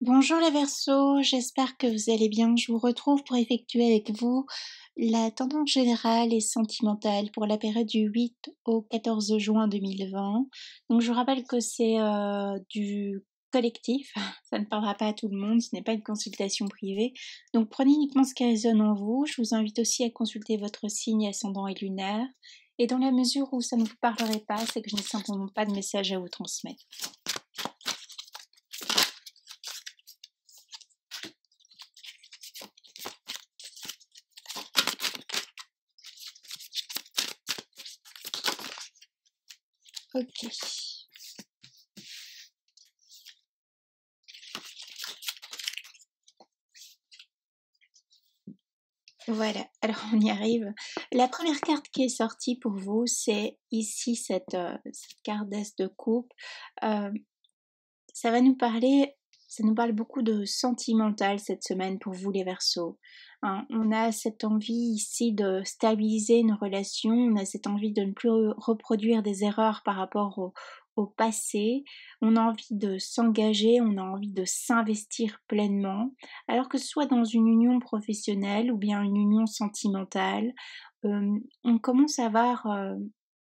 Bonjour les Verseaux, j'espère que vous allez bien. Je vous retrouve pour effectuer avec vous la tendance générale et sentimentale pour la période du 8 au 14 juin 2020. Donc je vous rappelle que c'est du collectif, ça ne parlera pas à tout le monde, ce n'est pas une consultation privée. Donc prenez uniquement ce qui résonne en vous. Je vous invite aussi à consulter votre signe ascendant et lunaire. Et dans la mesure où ça ne vous parlerait pas, c'est que je n'ai simplement pas de message à vous transmettre. Ok. Voilà, alors on y arrive. La première carte qui est sortie pour vous, c'est ici cette carte d'As de coupe. Euh, ça va nous parler, ça nous parle beaucoup de sentimental cette semaine pour vous les Verseaux. Hein, on a cette envie ici de stabiliser une relation, on a cette envie de ne plus reproduire des erreurs par rapport au passé, on a envie de s'engager, on a envie de s'investir pleinement, alors que ce soit dans une union professionnelle ou bien une union sentimentale, on commence à avoir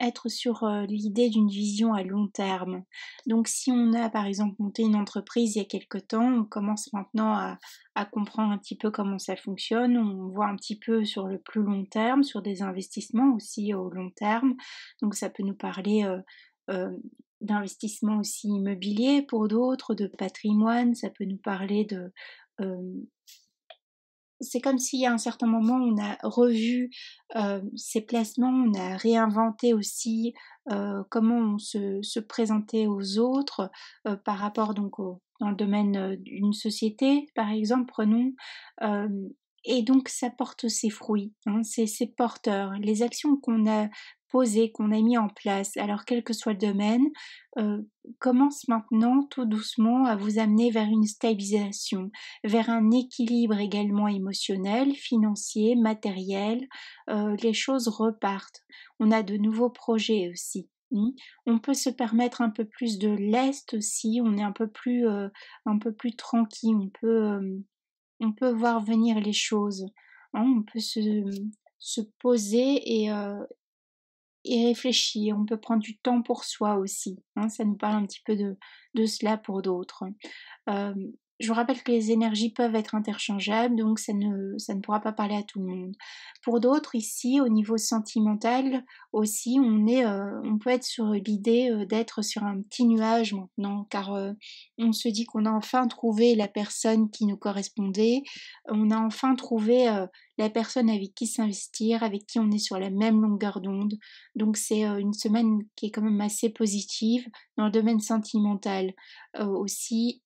être sur l'idée d'une vision à long terme. Donc si on a par exemple monté une entreprise il y a quelque temps, on commence maintenant à comprendre un petit peu comment ça fonctionne, on voit un petit peu sur le plus long terme, sur des investissements aussi au long terme. Donc ça peut nous parler euh, d'investissement aussi immobilier pour d'autres, de patrimoine, ça peut nous parler de euh, c'est comme si à un certain moment on a revu ses placements, on a réinventé aussi comment on se présentait aux autres par rapport donc dans le domaine d'une société par exemple, prenons. euh, et donc ça porte ses fruits, hein, c'est porteur. Les actions qu'on a posées, qu'on a mis en place, alors quel que soit le domaine, euh, commencent maintenant tout doucement à vous amener vers une stabilisation, vers un équilibre également émotionnel, financier, matériel. Les choses repartent. On a de nouveaux projets aussi. On peut se permettre un peu plus de lest aussi. On est un peu plus tranquille. On peut voir venir les choses. Hein, on peut se poser et réfléchir. On peut prendre du temps pour soi aussi. Hein, ça nous parle un petit peu de cela pour d'autres. Euh, je vous rappelle que les énergies peuvent être interchangeables, donc ça ne pourra pas parler à tout le monde. Pour d'autres, ici, au niveau sentimental aussi, on peut être sur l'idée d'être sur un petit nuage maintenant, car on se dit qu'on a enfin trouvé la personne qui nous correspondait, on a enfin trouvé la personne avec qui s'investir, avec qui on est sur la même longueur d'onde. Donc c'est une semaine qui est quand même assez positive dans le domaine sentimental aussi.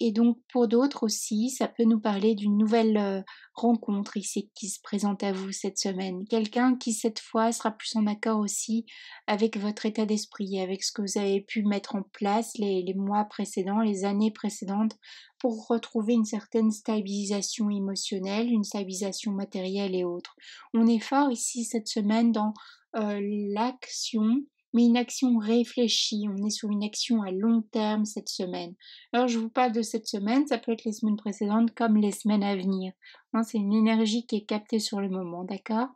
Et donc pour d'autres aussi, ça peut nous parler d'une nouvelle rencontre ici qui se présente à vous cette semaine. Quelqu'un qui cette fois sera plus en accord aussi avec votre état d'esprit, avec ce que vous avez pu mettre en place les mois précédents, les années précédentes, pour retrouver une certaine stabilisation émotionnelle, une stabilisation matérielle et autres. On est fort ici cette semaine dans l'action, mais une action réfléchie. On est sur une action à long terme cette semaine. Alors je vous parle de cette semaine, ça peut être les semaines précédentes comme les semaines à venir. Hein, c'est une énergie qui est captée sur le moment, d'accord?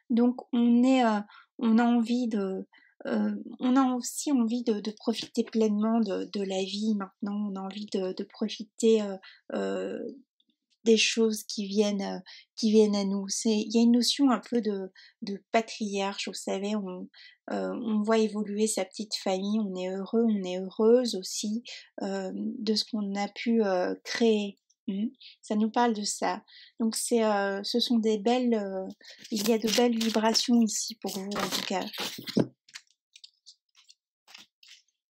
Donc on a envie on a aussi envie de profiter pleinement de la vie maintenant. On a envie de profiter euh, des choses qui viennent à nous. Il y a une notion un peu de patriarche, vous savez, on voit évoluer sa petite famille, on est heureux, on est heureuse aussi de ce qu'on a pu créer. Ça nous parle de ça. Donc ce sont des belles, il y a de belles vibrations ici pour vous en tout cas.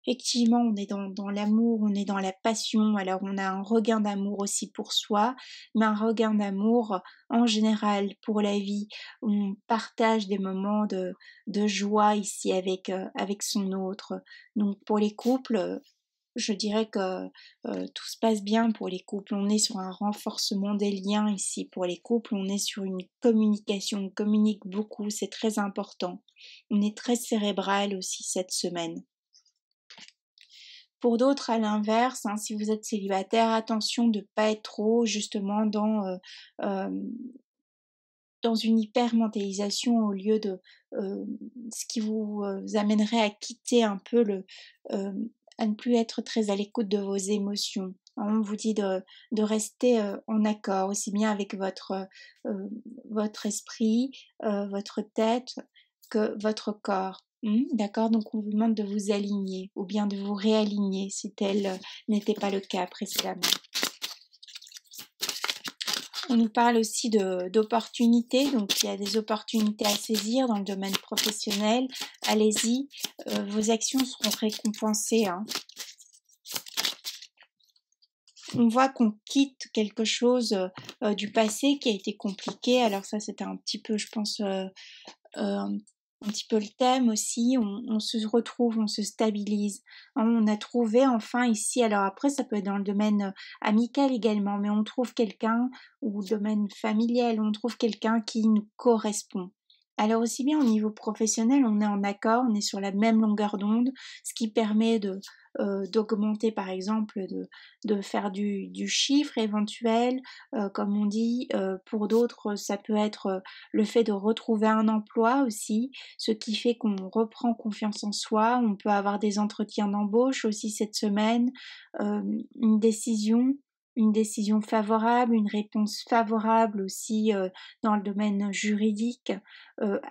Effectivement, on est dans l'amour, on est dans la passion, alors on a un regain d'amour aussi pour soi, mais un regain d'amour en général pour la vie. On partage des moments de joie ici avec son autre. Donc pour les couples, je dirais que tout se passe bien pour les couples. On est sur un renforcement des liens ici pour les couples. On est sur une communication, on communique beaucoup, c'est très important. On est très cérébral aussi cette semaine. Pour d'autres, à l'inverse, hein, si vous êtes célibataire, attention de pas être trop justement dans une hypermentalisation au lieu de ce qui vous amènerait à quitter un peu à ne plus être très à l'écoute de vos émotions. On vous dit de rester en accord aussi bien avec votre esprit, votre tête que votre corps. D'accord? Donc on vous demande de vous aligner ou bien de vous réaligner si tel n'était pas le cas précédemment. On nous parle aussi d'opportunités, donc il y a des opportunités à saisir dans le domaine professionnel. Allez-y, vos actions seront récompensées, hein. On voit qu'on quitte quelque chose du passé qui a été compliqué. Alors ça, c'était un petit peu, je pense, un petit peu le thème aussi, on se retrouve, on se stabilise. Hein, on a trouvé enfin ici, alors après ça peut être dans le domaine amical également, mais on trouve quelqu'un, ou domaine familial, on trouve quelqu'un qui nous correspond. Alors aussi bien au niveau professionnel, on est en accord, on est sur la même longueur d'onde, ce qui permet d'augmenter par exemple, de faire du chiffre éventuel, comme on dit. Pour d'autres, ça peut être le fait de retrouver un emploi aussi, ce qui fait qu'on reprend confiance en soi. On peut avoir des entretiens d'embauche aussi cette semaine, une décision favorable, une réponse favorable aussi dans le domaine juridique,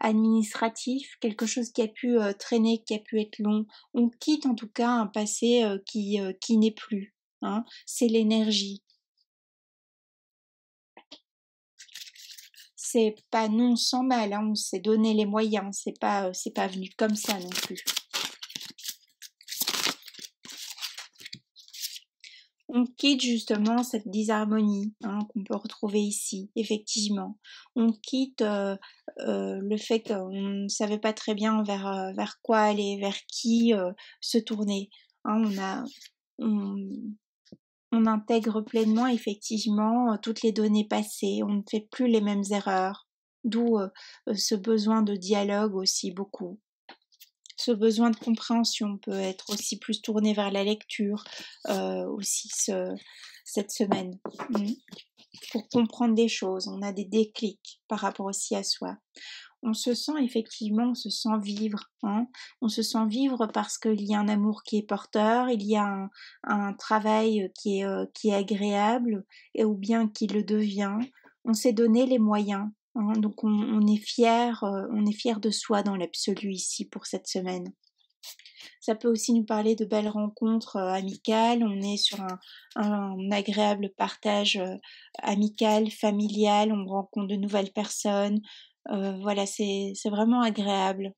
administratif, quelque chose qui a pu traîner, qui a pu être long. On quitte en tout cas un passé qui n'est plus. Hein. C'est l'énergie. C'est pas non sans mal, hein, on s'est donné les moyens, c'est pas venu comme ça non plus. On quitte justement cette disharmonie hein, qu'on peut retrouver ici, effectivement. On quitte le fait qu'on ne savait pas très bien vers quoi aller, vers qui se tourner. Hein, on, on intègre pleinement effectivement toutes les données passées, on ne fait plus les mêmes erreurs, d'où ce besoin de dialogue aussi beaucoup. Ce besoin de compréhension peut être aussi plus tourné vers la lecture aussi cette semaine. Pour comprendre des choses, on a des déclics par rapport aussi à soi. On se sent effectivement, on se sent vivre. Hein. On se sent vivre parce qu'il y a un amour qui est porteur, il y a un travail qui est agréable, ou bien qui le devient. On s'est donné les moyens. Hein. Donc on est fier de soi dans l'absolu ici pour cette semaine. Ça peut aussi nous parler de belles rencontres amicales. On est sur un agréable partage amical, familial. On rencontre de nouvelles personnes. Voilà, c'est vraiment agréable.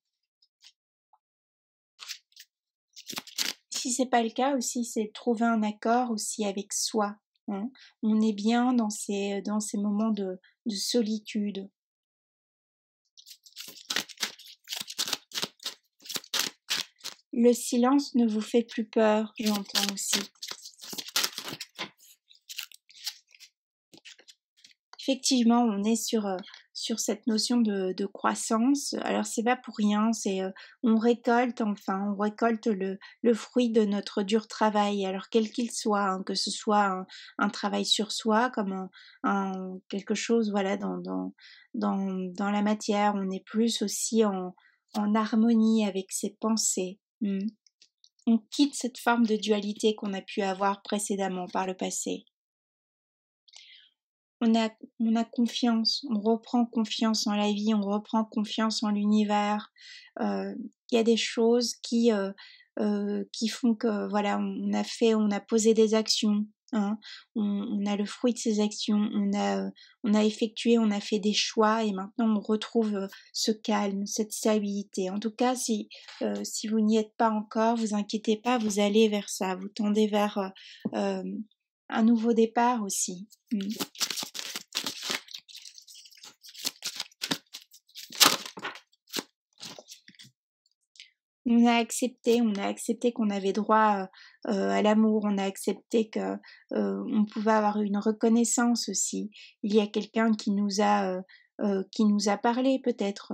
Si c'est pas le cas aussi, c'est trouver un accord aussi avec soi. Hein. On est bien dans ces moments de solitude. Le silence ne vous fait plus peur, j'entends aussi. Effectivement, on est sur cette notion de croissance. Alors c'est pas pour rien, on récolte le fruit de notre dur travail, alors quel qu'il soit, hein, que ce soit un travail sur soi, comme quelque chose voilà dans la matière, on est plus aussi en harmonie avec ses pensées. On quitte cette forme de dualité qu'on a pu avoir précédemment par le passé. On a confiance, on reprend confiance en la vie, on reprend confiance en l'univers. Il y a des choses qui font que voilà, on a posé des actions. Hein, on a le fruit de ces actions, on a effectué, on a fait des choix et maintenant on retrouve ce calme, cette stabilité. En tout cas, si vous n'y êtes pas encore, vous inquiétez pas, vous allez vers ça, vous tendez vers un nouveau départ aussi. On a accepté qu'on avait droit à l'amour, on a accepté que on pouvait avoir une reconnaissance aussi. Il y a quelqu'un qui nous a parlé peut-être,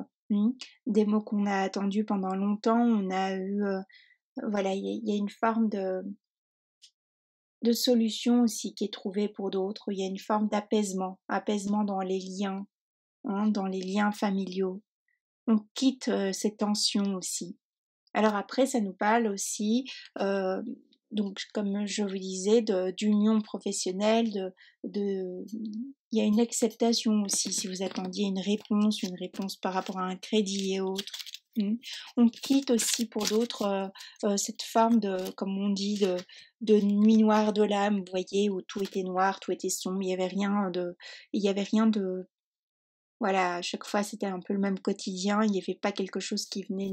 des mots qu'on a attendus pendant longtemps. On a eu voilà, il y a une forme de solution aussi qui est trouvée pour d'autres. Il y a une forme d'apaisement, apaisement dans les liens, hein, dans les liens familiaux. On quitte ces tensions aussi. Alors après, ça nous parle aussi, donc comme je vous disais, d'union professionnelle, il y a une acceptation aussi si vous attendiez une réponse par rapport à un crédit et autres. On quitte aussi pour d'autres cette forme de, comme on dit, de nuit noire de l'âme, vous voyez, où tout était noir, tout était sombre, il y avait rien de, voilà, à chaque fois c'était un peu le même quotidien, il n'y avait pas quelque chose qui venait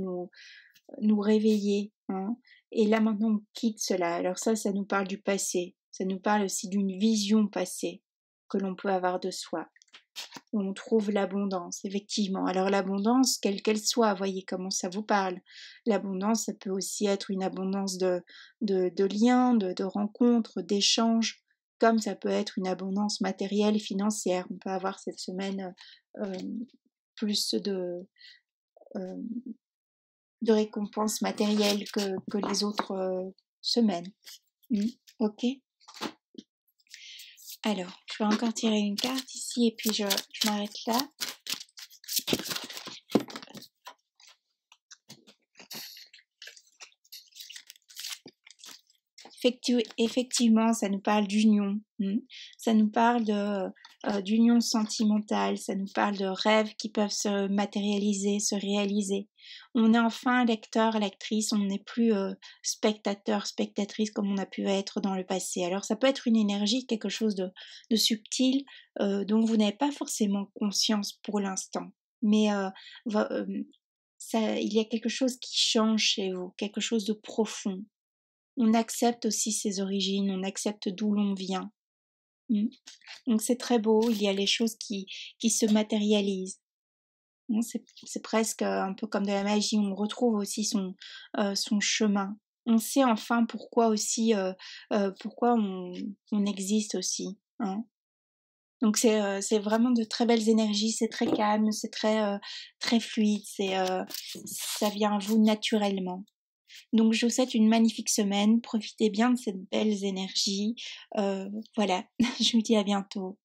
nous réveiller, hein. Et là maintenant on quitte cela. Alors ça nous parle du passé. Ça nous parle aussi d'une vision passée que l'on peut avoir de soi. Où on trouve l'abondance, effectivement. Alors l'abondance, quelle qu'elle soit, voyez comment ça vous parle. L'abondance, ça peut aussi être une abondance de liens, de rencontres, d'échanges, comme ça peut être une abondance matérielle, financière. On peut avoir cette semaine plus euh, de récompenses matérielles que les autres semaines. Ok. Alors, je vais encore tirer une carte ici et puis je m'arrête là. Effectivement, ça nous parle d'union, ça nous parle d'union sentimentale, ça nous parle de rêves qui peuvent se matérialiser, se réaliser. On est enfin lecteur, lectrice, on n'est plus spectateur, spectatrice comme on a pu être dans le passé. Alors ça peut être une énergie, quelque chose de subtil dont vous n'avez pas forcément conscience pour l'instant, mais il y a quelque chose qui change chez vous, quelque chose de profond. On accepte aussi ses origines, on accepte d'où l'on vient. Donc c'est très beau, il y a les choses qui se matérialisent. C'est presque un peu comme de la magie, on retrouve aussi son chemin. On sait enfin pourquoi aussi, pourquoi on existe aussi. Hein. Donc c'est vraiment de très belles énergies, c'est très calme, c'est très fluide, ça vient à vous naturellement. Donc je vous souhaite une magnifique semaine, profitez bien de cette belles énergie. Voilà, je vous dis à bientôt.